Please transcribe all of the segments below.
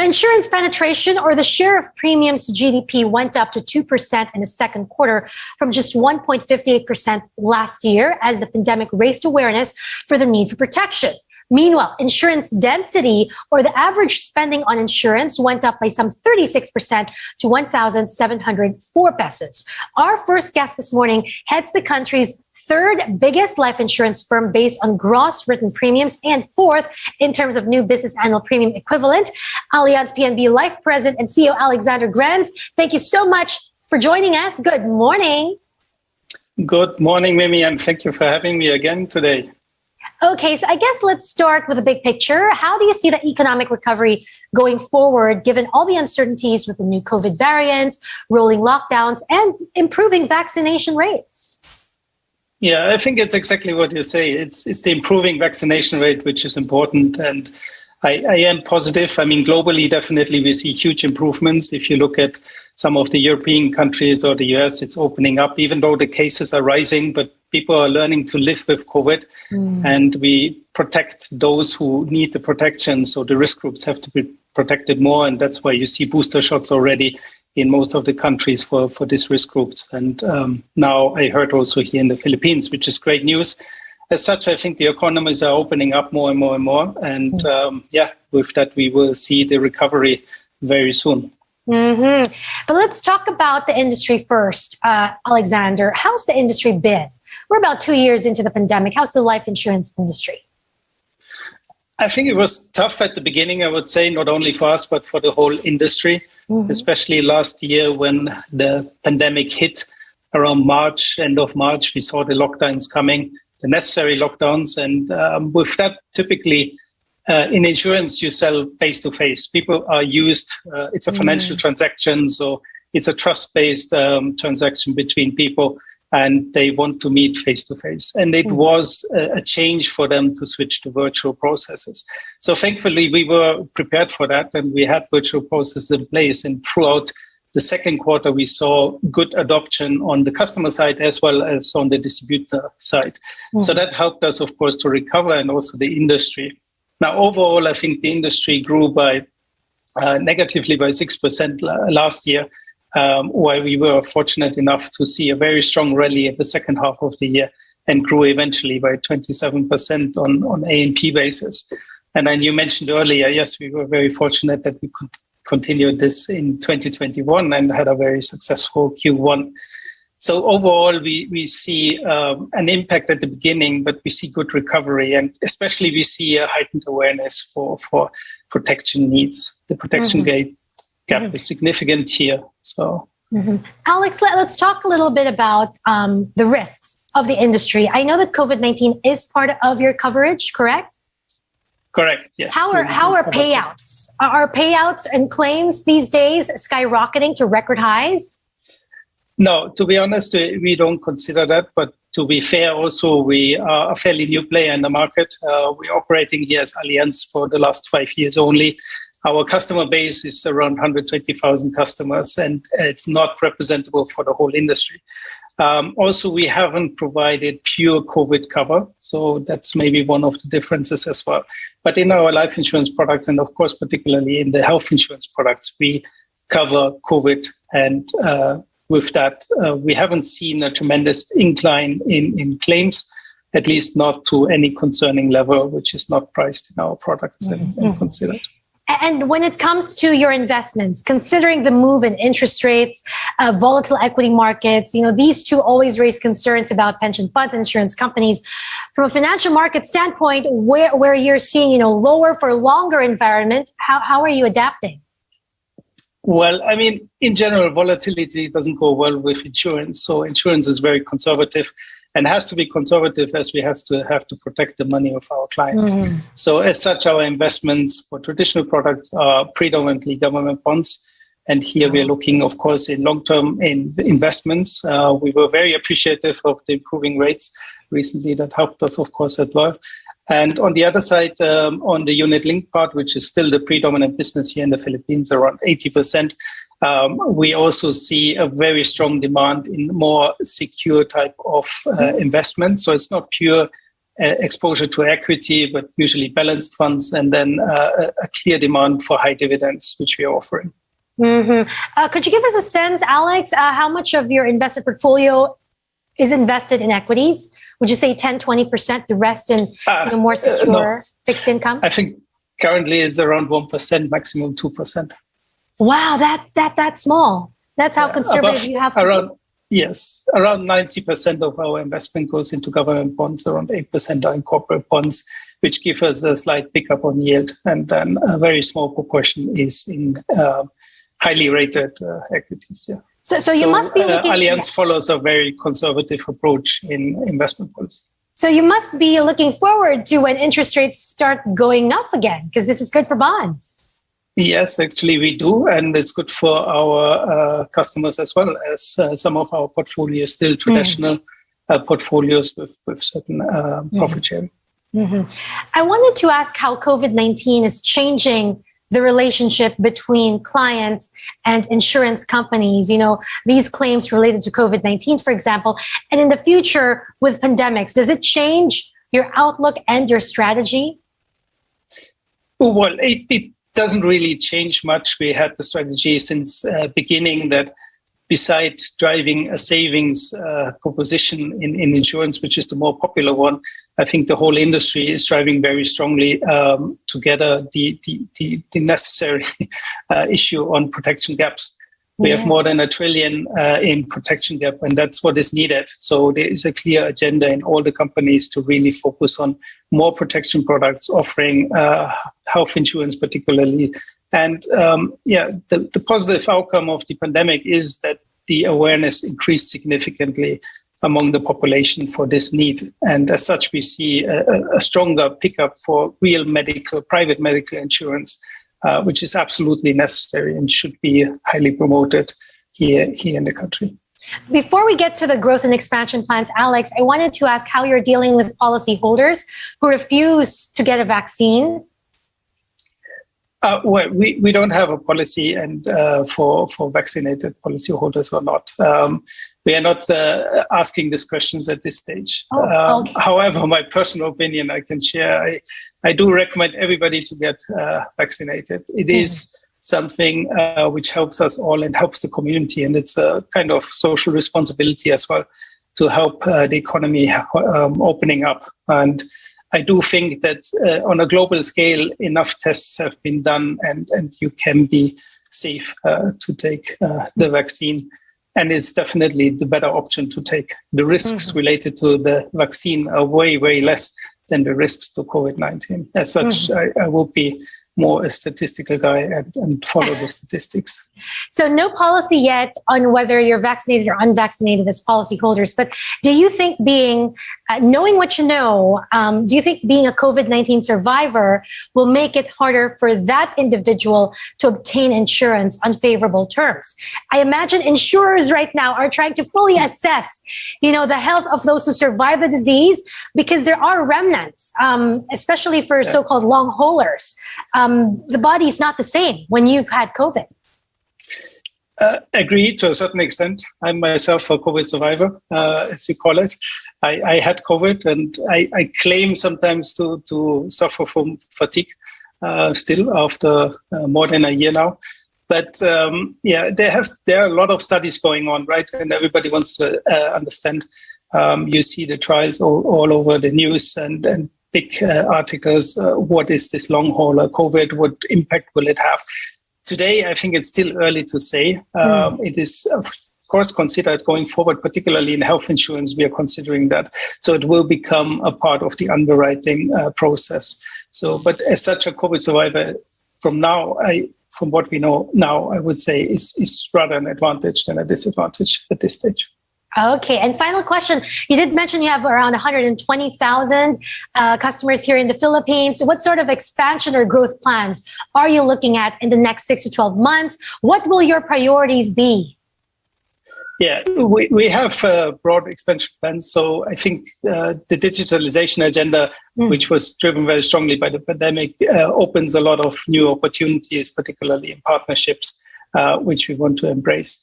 insurance penetration, or the share of premiums to GDP, went up to 2% in the second quarter from just 1.58% last year as the pandemic raised awareness for the need for protection. Meanwhile, insurance density, or the average spending on insurance, went up by some 36% to 1,704 pesos. Our first guest this morning heads the country's third biggest life insurance firm based on gross written premiums and fourth in terms of new business annual premium equivalent. Allianz PNB Life President and CEO Alexander Grenz, thank you so much for joining us. Good morning. Good morning, Mimi, and thank you for having me again today. Okay, so I guess let's start with the big picture. How do you see the economic recovery going forward, given all the uncertainties with the new COVID variants, rolling lockdowns, and improving vaccination rates? Yeah, I think it's exactly what you say. It's the improving vaccination rate, which is important. And I am positive. I mean, globally, definitely we see huge improvements. If you look at some of the European countries or the US, it's opening up, even though the cases are rising, but people are learning to live with COVID. And we protect those who need the protection. So the risk groups have to be protected more. And that's why you see booster shots already in most of the countries for these risk groups. And now I heard also here in the Philippines, which is great news. As such, I think the economies are opening up more and more and more. And with that, we will see the recovery very soon. But let's talk about the industry first, Alexander. How's the industry been? We're about 2 years into the pandemic. How's the life insurance industry? I think it was tough at the beginning, I would say, not only for us, but for the whole industry, especially last year when the pandemic hit around March, end of March. We saw the lockdowns coming, the necessary lockdowns. And with that, typically in insurance, you sell face-to-face. People are used, it's a financial transaction, so it's a trust-based transaction between people. And they want to meet face-to-face. And it was a change for them to switch to virtual processes. So thankfully, we were prepared for that, and we had virtual processes in place. And throughout the second quarter, we saw good adoption on the customer side as well as on the distributor side. So that helped us, of course, to recover, and also the industry. Now, overall, I think the industry grew by negatively by 6% last year. While we were fortunate enough to see a very strong rally at the second half of the year and grew eventually by 27% on A&P basis. And then you mentioned earlier, yes, we were very fortunate that we could continue this in 2021 and had a very successful Q1. So overall, we see an impact at the beginning, but we see good recovery. And especially we see a heightened awareness for protection needs. The protection gap is significant here. So, Alex, let's talk a little bit about the risks of the industry. I know that COVID-19 is part of your coverage, correct? Correct, yes. How are payouts? Are payouts and claims these days skyrocketing to record highs? No, to be honest, we don't consider that. But to be fair, also, we are a fairly new player in the market. We're operating here as Allianz for the last 5 years only. Our customer base is around 120,000 customers, and it's not representable for the whole industry. Also, we haven't provided pure COVID cover, so that's maybe one of the differences as well. But in our life insurance products, and of course, particularly in the health insurance products, we cover COVID. And with that, we haven't seen a tremendous incline in claims, at least not to any concerning level, which is not priced in our products and considered. And when it comes to your investments, considering the move in interest rates, volatile equity markets, these two always raise concerns about pension funds and insurance companies. From a financial market standpoint, where you're seeing, lower for longer environment, how are you adapting? Well, I mean, in general, volatility doesn't go well with insurance. So insurance is very conservative and has to be conservative as we have to protect the money of our clients. So as such, our investments for traditional products are predominantly government bonds. And here we are looking, of course, in long-term investments. We were very appreciative of the improving rates recently. That helped us, of course, as well. And on the other side, on the unit-linked part, which is still the predominant business here in the Philippines, around 80%, we also see a very strong demand in more secure type of investment. So it's not pure exposure to equity, but usually balanced funds, and then a clear demand for high dividends, which we are offering. Could you give us a sense, Alex, how much of your investment portfolio is invested in equities? Would you say 10, 20%, the rest in more secure fixed income? I think currently it's around 1%, maximum 2%. Wow, that's small. That's how conservative you have to be. Yes, around 90% of our investment goes into government bonds, around 8% are in corporate bonds, which give us a slight pickup on yield. And then a very small proportion is in highly rated equities. Yeah. So you must be looking... Allianz follows a very conservative approach in investment policy. So you must be looking forward to when interest rates start going up again, because this is good for bonds. Yes, actually we do. And it's good for our customers as well, as some of our portfolios still traditional portfolios with certain profit sharing. I wanted to ask how COVID-19 is changing the relationship between clients and insurance companies, these claims related to COVID-19, for example, and in the future with pandemics. Does it change your outlook and your strategy? Well, it doesn't really change much. We had the strategy since beginning that besides driving a savings proposition in insurance, which is the more popular one, I think the whole industry is driving very strongly together the necessary issue on protection gaps. We have more than $1 trillion in protection gap, and that's what is needed. So there is a clear agenda in all the companies to really focus on more protection products, offering health insurance particularly. And the positive outcome of the pandemic is that the awareness increased significantly among the population for this need. And as such, we see a stronger pickup for real private medical insurance, which is absolutely necessary and should be highly promoted here in the country. Before we get to the growth and expansion plans, Alex, I wanted to ask how you're dealing with policyholders who refuse to get a vaccine. Well, we don't have a policy and for vaccinated policyholders or not. We are not asking these questions at this stage. Okay. However, my personal opinion I can share. I do recommend everybody to get vaccinated. It is something which helps us all and helps the community. And it's a kind of social responsibility as well to help the economy opening up. And I do think that on a global scale, enough tests have been done and you can be safe to take the vaccine. And it's definitely the better option to take. The risks related to the vaccine are way, way less than the risks to COVID-19. As such, I will be more a statistical guy and follow the statistics. So no policy yet on whether you're vaccinated or unvaccinated as policyholders. But do you think knowing what you know, do you think being a COVID-19 survivor will make it harder for that individual to obtain insurance on favorable terms? I imagine insurers right now are trying to fully assess, the health of those who survive the disease, because there are remnants, especially for so-called long haulers. The body is not the same when you've had COVID. Agree to a certain extent. I'm myself a COVID survivor, as you call it. I had COVID and I claim sometimes to suffer from fatigue still after more than a year now. But there are a lot of studies going on, right? And everybody wants to understand. You see the trials all over the news and big articles. What is this long hauler COVID? What impact will it have? Today, I think it's still early to say. It is, of course, considered going forward, particularly in health insurance. We are considering that. So it will become a part of the underwriting process. But as such, a COVID survivor from what we know now, I would say is rather an advantage than a disadvantage at this stage. Okay. And final question. You did mention you have around 120,000 customers here in the Philippines. What sort of expansion or growth plans are you looking at in the next 6 to 12 months? What will your priorities be? Yeah, we have broad expansion plans. So I think the digitalization agenda, which was driven very strongly by the pandemic, opens a lot of new opportunities, particularly in partnerships, which we want to embrace.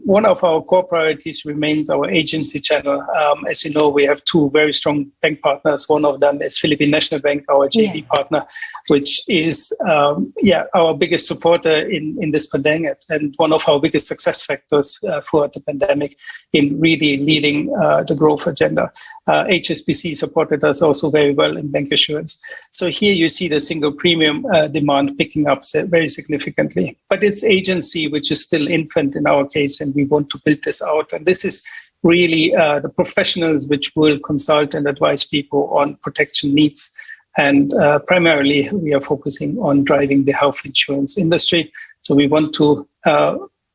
One of our core priorities remains our agency channel. As you know, we have two very strong bank partners. One of them is Philippine National Bank, our JV partner, which is our biggest supporter in this pandemic and one of our biggest success factors throughout the pandemic in really leading the growth agenda. HSBC supported us also very well in bancassurance. So here you see the single premium demand picking up very significantly. But it's agency, which is still infant in our case, and we want to build this out. And this is really the professionals which will consult and advise people on protection needs. And primarily, we are focusing on driving the health insurance industry. So we want to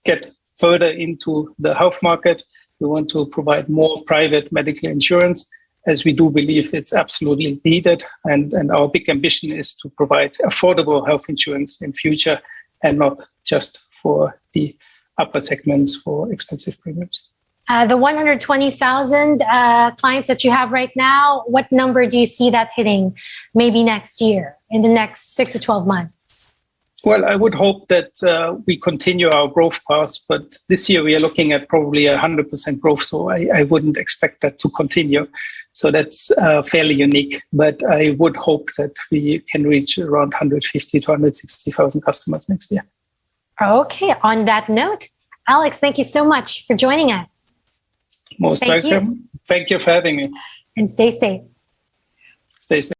get further into the health market. We want to provide more private medical insurance, as we do believe it's absolutely needed. And our big ambition is to provide affordable health insurance in future and not just for the upper segments for expensive premiums. The 120,000 clients that you have right now, what number do you see that hitting maybe next year, in the next 6 to 12 months? Well, I would hope that we continue our growth path, but this year we are looking at probably 100% growth, so I wouldn't expect that to continue. So that's fairly unique, but I would hope that we can reach around 150 to 160,000 customers next year. Okay, on that note, Alex, thank you so much for joining us. Most welcome. Thank you for having me. And stay safe. Stay safe.